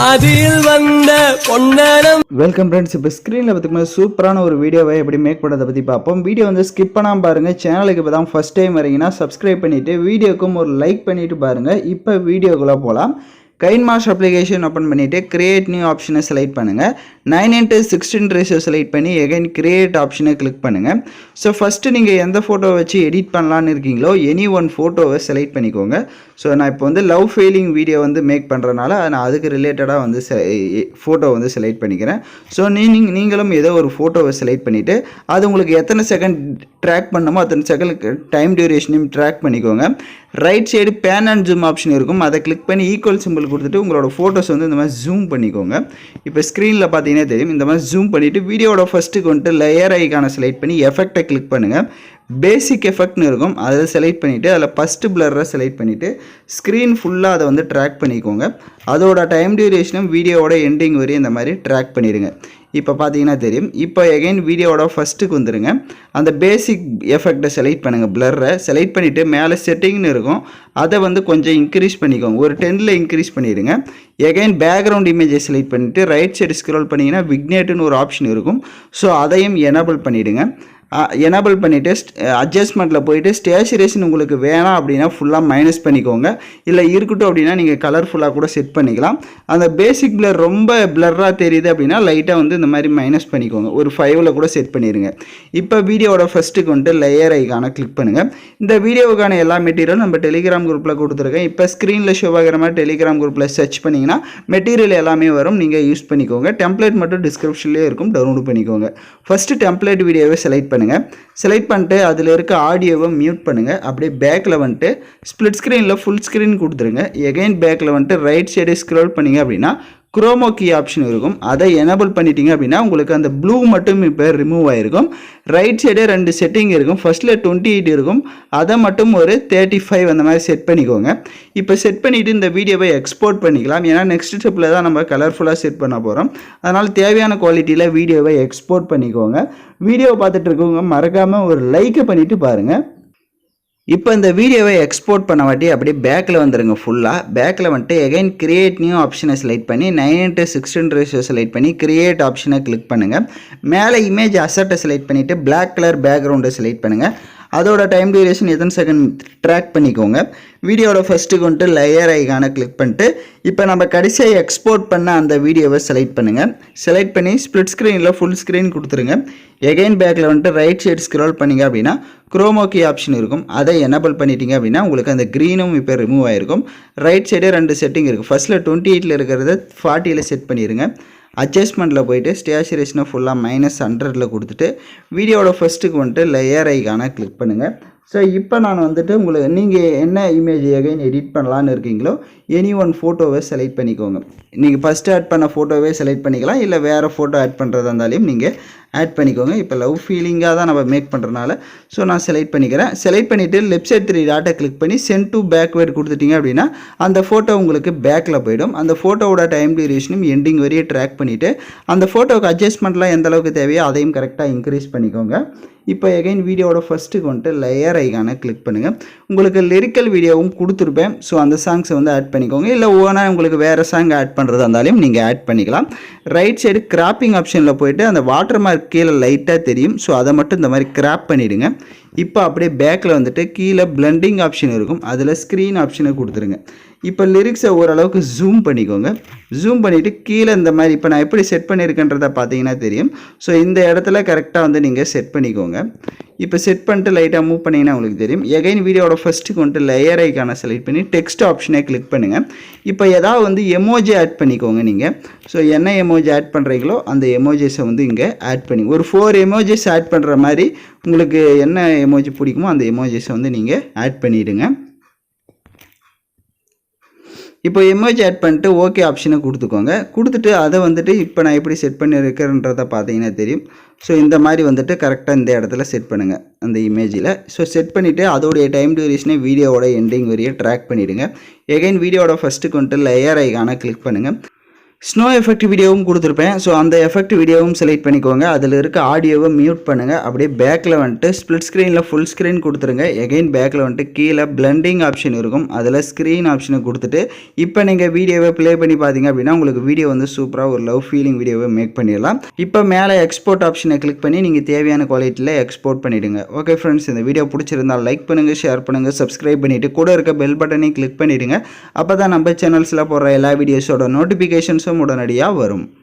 ஆதியில் வந்த பொன்னனம். Welcome friends. இப்போ ஸ்க்ரீனில் பார்த்துக்கும்போது சூப்பரான ஒரு வீடியோவை எப்படி மேக் பண்ணுறதை பற்றி பார்ப்போம். வீடியோ வந்து ஸ்கிப் பண்ணாமல் பாருங்கள். சேனலுக்கு இப்போ தான் ஃபஸ்ட் டைம் வரீங்கன்னா சப்ஸ்கிரைப் பண்ணிவிட்டு வீடியோக்கும் ஒரு லைக் பண்ணிவிட்டு பாருங்கள். இப்போ வீடியோக்குள்ளே போகலாம். KineMaster அப்ளிகேஷன் ஓப்பன் பண்ணிவிட்டு கிரியேட் நியூ ஆப்ஷனை செலக்ட் பண்ணுங்கள். 9:16 ரேஷியோ செலக்ட் பண்ணி எகைன் கிரியேட் ஆப்ஷனை கிளிக் பண்ணுங்கள். ஸோ ஃபஸ்ட்டு நீங்கள் எந்த ஃபோட்டோவை வச்சு எடிட் பண்ணலான்னு இருக்கீங்களோ எனி ஒன் ஃபோட்டோவை செலக்ட் பண்ணிக்கோங்க. ஸோ நான் இப்போ வந்து லவ் ஃபெயிலிங் வீடியோ வந்து மேக் பண்ணுறதுனால நான் அதுக்கு ரிலேட்டடாக வந்து ஃபோட்டோ வந்து செலக்ட் பண்ணிக்கிறேன். ஸோ நீங்களும் ஏதோ ஒரு ஃபோட்டோவை செலக்ட் பண்ணிவிட்டு அது உங்களுக்கு எத்தனை செகண்ட் ட்ராக் பண்ணணுமோ அத்தனை செகண்ட் டைம் டியூரேஷனையும் ட்ராக் பண்ணிக்கோங்க. Right side pan and zoom option இருக்கும். அதை கிளிக் பண்ணி ஈக்குவல் சிம்பிள் கொடுத்துட்டு உங்களோட ஃபோட்டோஸ் வந்து இந்த மாதிரி ஜூம் பண்ணிக்கோங்க. இப்போ ஸ்க்ரீனில் பார்த்தீங்கன்னா தெரியும். இந்த மாதிரி ஜூம் பண்ணிவிட்டு வீடியோட ஃபஸ்ட்டுக்கு வந்துட்டு லேயர் ஐக்கானை செலக்ட் பண்ணி எஃபெக்டை கிளிக் பண்ணுங்கள். பேசிக் எஃபெக்ட்னு இருக்கும். அதை செலக்ட் பண்ணிவிட்டு அதில் ஃபஸ்ட்டு பிளரை செலக்ட் பண்ணிவிட்டு ஸ்க்ரீன் ஃபுல்லாக அதை வந்து ட்ராக் பண்ணிக்கோங்க. அதோட டைம் டியூரேஷனும் வீடியோவோட எண்டிங் வரையும் இந்த மாதிரி ட்ராக் பண்ணிடுங்க. இப்போ பார்த்தீங்கன்னா தெரியும். இப்போ எகைன் வீடியோவோட ஃபஸ்ட்டுக்கு வந்துடுங்க. அந்த பேசிக் எஃபெக்டை செலக்ட் பண்ணுங்கள். பிளரை செலக்ட் பண்ணிவிட்டு மேலே செட்டிங்னு இருக்கும். அதை வந்து கொஞ்சம் இன்க்ரீஸ் பண்ணிக்கோங்க. ஒரு 10 இன்க்ரீஸ் பண்ணிடுங்க. எகைன் பேக்ரவுண்ட் இமேஜை செலக்ட் பண்ணிவிட்டு ரைட் சைடு ஸ்க்ரோல் பண்ணிங்கன்னா விக்னேட்டுன்னு ஒரு ஆப்ஷன் இருக்கும். ஸோ அதையும் எனேபிள் பண்ணிவிடுங்க. எனேபிள் பண்ணிவிட்டு அட்ஜஸ்ட்மெண்ட்டில் போயிட்டு ஸ்டேச்சுரேஷன் உங்களுக்கு வேணாம் அப்படின்னா ஃபுல்லாக மைனஸ் பண்ணிக்கோங்க. இல்லை இருக்கட்டும் அப்படின்னா நீங்கள் கலர்ஃபுல்லாக கூட செட் பண்ணிக்கலாம். அந்த பேசிக் பிளர் ரொம்ப பிளர்ராக தெரியுது அப்படின்னா லைட்டாக வந்து இந்த மாதிரி மைனஸ் பண்ணிக்கோங்க. ஒரு 5 கூட செட் பண்ணிடுங்க. இப்போ வீடியோவோட ஃபஸ்ட்டுக்கு வந்துட்டு லேயர் ஐக்கானை கிளிக் பண்ணுங்கள். இந்த வீடியோவுக்கான எல்லா மெட்டீரியலும் நம்ம டெலிகிராம் குரூப்பில் கொடுத்துருக்கேன். இப்போ ஸ்க்ரீனில் ஷோ ஆகிற மாதிரி டெலிகிராம் குரூப்பில் சர்ச் பண்ணிங்கன்னா மெட்டீரியல் எல்லாமே வரும். நீங்கள் யூஸ் பண்ணிக்கோங்க. டெம்ப்ளேட் மட்டும் டிஸ்கிரிப்ஷன்லேயே இருக்கும். டவுன்லோட் பண்ணிக்கோங்க. ஃபஸ்ட்டு டெம்ப்ளேட் வீடியோவை செலக்ட் பண்ணுங்கள். செலக்ட் பண்ணிட்டு அதில் இருக்க ஆடியோவை மியூட் பண்ணுங்கள். அப்படியே பேக்கில் வந்துட்டு ஸ்ப்ளிட் ஸ்க்ரீனில் ஃபுல் ஸ்க்ரீன் கொடுத்துருங்க. எகைன் பேக்கில் வந்துட்டு ரைட் சைடு ஸ்க்ரோல் பண்ணிங்க அப்படின்னா குரோமோ கீ ஆப்ஷன் இருக்கும். அதை எனேபிள் பண்ணிட்டீங்க அப்படின்னா உங்களுக்கு அந்த ப்ளூ மட்டும் இப்போ ரிமூவ் ஆகிருக்கும். ரைட் சைடே 2 செட்டிங் இருக்கும். ஃபஸ்ட்டில் 28 இருக்கும். அதை மட்டும் ஒரு 35 அந்த மாதிரி செட் பண்ணிக்கோங்க. இப்போ செட் பண்ணிவிட்டு இந்த வீடியோவை எக்ஸ்போர்ட் பண்ணிக்கலாம். ஏன்னா நெக்ஸ்ட் ஸ்டெப்பில் தான் நம்ம கலர்ஃபுல்லாக செட் பண்ண போகிறோம். அதனால் தேவையான குவாலிட்டியில் வீடியோவை எக்ஸ்போர்ட் பண்ணிக்கோங்க. வீடியோவை பார்த்துட்டு இருக்கவங்க மறக்காமல் ஒரு லைக்கை பண்ணிவிட்டு பாருங்கள். இப்போ இந்த வீடியோவை எக்ஸ்போர்ட் பண்ண வாட்டி அப்படியே பேக்கில் வந்துடுங்க. ஃபுல்லாக பேக்கில் வந்துட்டு எகைன் கிரியேட் நியூ ஆப்ஷனை செலக்ட் பண்ணி 9:16 ரேஷியோ செலக்ட் பண்ணி கிரியேட் ஆப்ஷனை கிளிக் பண்ணுங்கள். மேலே இமேஜ் அசட்டை செலக்ட் பண்ணிவிட்டு பிளாக் கலர் பேக்ரவுண்டை செலக்ட் பண்ணுங்கள். அதோட டைம் டியூரேஷன் எத்தனை செகண்ட் ட்ராக் பண்ணிக்கோங்க. வீடியோட ஃபஸ்ட்டுக்கு வந்துட்டு லேயர் ஐக்கானை கிளிக் பண்ணிட்டு இப்போ நம்ம கடைசியாக எக்ஸ்போர்ட் பண்ண அந்த வீடியோவை செலக்ட் பண்ணுங்கள். செலக்ட் பண்ணி ஸ்ப்ளிட் ஸ்க்ரீனில் ஃபுல் ஸ்க்ரீன் கொடுத்துருங்க. எகைன் பேக்கில் வந்துட்டு ரைட் சைடு ஸ்க்ரோல் பண்ணிங்க அப்படின்னா குரோமோ கீ ஆப்ஷன் இருக்கும். அதை எனேபிள் பண்ணிட்டீங்க அப்படின்னா உங்களுக்கு அந்த க்ரீனும் இப்போ ரிமூவ் ஆகிருக்கும். ரைட் சைடே 2 செட்டிங் இருக்குது. ஃபஸ்ட்டில் 28 இருக்கிறத 40 செட் பண்ணிடுங்க. அட்ஜஸ்ட்மெண்ட்டில் போயிட்டு ஸ்டேச்சுரேஷனை ஃபுல்லாக -100 கொடுத்துட்டு வீடியோட ஃபஸ்ட்டுக்கு வந்துட்டு லேயர் ஐக்கானை கிளிக் பண்ணுங்கள். ஸோ இப்போ நான் வந்துட்டு உங்களுக்கு நீங்கள் என்ன இமேஜ் எகைன் எடிட் பண்ணலான்னு இருக்கீங்களோ எனி ஒன் ஃபோட்டோவை செலக்ட் பண்ணிக்கோங்க. நீங்கள் ஃபஸ்ட்டு ஆட் பண்ண ஃபோட்டோவே செலக்ட் பண்ணிக்கலாம். இல்லை வேறு ஃபோட்டோ ஆட் பண்ணுறதா இருந்தாலும் நீங்கள் ஆட் பண்ணிக்கோங்க. இப்போ லவ் ஃபீலிங்காக தான் நம்ம மேக் பண்ணுறதுனால ஸோ நான் செலக்ட் பண்ணிக்கிறேன். செலக்ட் பண்ணிவிட்டு லெஃப்ட் சைட் 3 டாட்டை கிளிக் பண்ணி சென்ட் டு பேக்வேர்டு கொடுத்துட்டிங்க அப்படின்னா அந்த ஃபோட்டோ உங்களுக்கு பேக்கில் போயிடும். அந்த ஃபோட்டோவோட டைம் டியூரேஷனும் எண்டிங் வரையும் ட்ராக் பண்ணிவிட்டு அந்த ஃபோட்டோவுக்கு அட்ஜஸ்ட்மெண்ட்லாம் எந்த அளவுக்கு தேவையோ அதையும் கரெக்டாக இன்க்ரீஸ் பண்ணிக்கோங்க. இப்போ எகைன் வீடியோவோட ஃபஸ்ட்டுக்கு வந்துட்டு லேயர் ஐக்கானை கிளிக் பண்ணுங்கள். உங்களுக்கு லிரிக்கல் வீடியோவும் கொடுத்துருப்பேன். ஸோ அந்த சாங்ஸை வந்து ஆட் பண்ணிக்கோங்க. இல்லை ஓனாக உங்களுக்கு வேறு சாங் ஆட் பண்ணுறதா இருந்தாலும் நீங்கள் ஆட் பண்ணிக்கலாம். ரைட் சைடு கிராப்பிங் ஆப்ஷனில் போயிட்டு அந்த வாட்டர் மார்க் கீழே லைட்டாக தெரியும். ஸோ அதை மட்டும் இந்த மாதிரி கிராப் பண்ணிவிடுங்க. இப்போ அப்படியே பேக்கில் வந்துட்டு கீழே பிளெண்டிங் ஆப்ஷன் இருக்கும். அதில் ஸ்க்ரீன் ஆப்ஷனை கொடுத்துருங்க. இப்போ லிரிக்ஸை ஓரளவுக்கு ஜூம் பண்ணிக்கோங்க. ஜூம் பண்ணிவிட்டு கீழே இந்த மாதிரி இப்போ நான் எப்படி செட் பண்ணியிருக்கேன்றதை பார்த்தீங்கன்னா தெரியும். ஸோ இந்த இடத்துல கரெக்டாக வந்து நீங்கள் செட் பண்ணிக்கோங்க. இப்போ செட் பண்ணிட்டு லைட்டாக மூவ் பண்ணிங்கன்னா உங்களுக்கு தெரியும். எகைன் வீடியோட ஃபஸ்ட்டுக்கு வந்துட்டு லேயர் ஐக்கானை செலக்ட் பண்ணி டெக்ஸ்ட் ஆப்ஷனை கிளிக் பண்ணுங்கள். இப்போ ஏதாவது வந்து எமோஜி ஆட் பண்ணிக்கோங்க நீங்கள். ஸோ என்ன எமோஜி ஆட் பண்ணுறீங்களோ அந்த எமோஜிஸை வந்து இங்கே ஆட் பண்ணி ஒரு 4 எமோஜிஸ் ஆட் பண்ணுற மாதிரி உங்களுக்கு என்ன எமோஜி பிடிக்குமோ அந்த எமோஜிஸை வந்து நீங்கள் ஆட் பண்ணிவிடுங்க. இப்போ எமோஜி ஆட் பண்ணிட்டு ஓகே ஆப்ஷனை கொடுத்துக்கோங்க. கொடுத்துட்டு அதை வந்துட்டு இப்போ நான் எப்படி செட் பண்ணியிருக்கிறேன்றதை பார்த்தீங்கன்னா தெரியும். ஸோ இந்த மாதிரி வந்துட்டு கரெக்டாக இந்த இடத்துல செட் பண்ணுங்கள் அந்த இமேஜில். ஸோ செட் பண்ணிவிட்டு அதோடைய டைம் டியூரேஷனை வீடியோவோட எண்டிங் வரையும் ட்ராக் பண்ணிவிடுங்க. எகைன் வீடியோட ஃபஸ்ட்டுக்கு வந்துட்டு லேயர் ஐக்கானை கிளிக் பண்ணுங்கள். ஸ்னோ எஃபெக்ட் வீடியோவும் கொடுத்துருப்பேன். ஸோ அந்த எஃபெக்ட் வீடியோவும் செலக்ட் பண்ணிக்கோங்க. அதில் இருக்க ஆடியோவை மியூட் பண்ணுங்கள். அப்படியே பேக்கில் வந்துட்டு ஸ்ப்ளிட் ஸ்க்ரீனில் ஃபுல் ஸ்க்ரீன் கொடுத்துருங்க. எகைன் பேக்கில் வந்துட்டு கீழே பிளெண்டிங் ஆப்ஷன் இருக்கும். அதில் ஸ்க்ரீன் ஆப்ஷனை கொடுத்துட்டு இப்போ நீங்கள் வீடியோவை ப்ளே பண்ணி பார்த்தீங்க அப்படின்னா உங்களுக்கு வீடியோ வந்து சூப்பராக ஒரு லவ் ஃபீலிங் வீடியோவை மேக் பண்ணிடலாம். இப்போ மேலே எக்ஸ்போர்ட் ஆப்ஷனை கிளிக் பண்ணி நீங்கள் தேவையான குவாலிட்டியில் எக்ஸ்போர்ட் பண்ணிவிடுங்க. ஓகே ஃப்ரெண்ட்ஸ், இந்த வீடியோ பிடிச்சிருந்தால் லைக் பண்ணுங்கள், ஷேர் பண்ணுங்கள், சப்ஸ்கிரைப் பண்ணிவிட்டு கூட இருக்க பெல் பட்டனையும் கிளிக் பண்ணிவிடுங்க. அப்போ தான் நம்ம சேனல்ஸில் போடுற எல்லா வீடியோஸோட நோட்டிஃபிகேஷன்ஸும் உடனடியாக வரும்.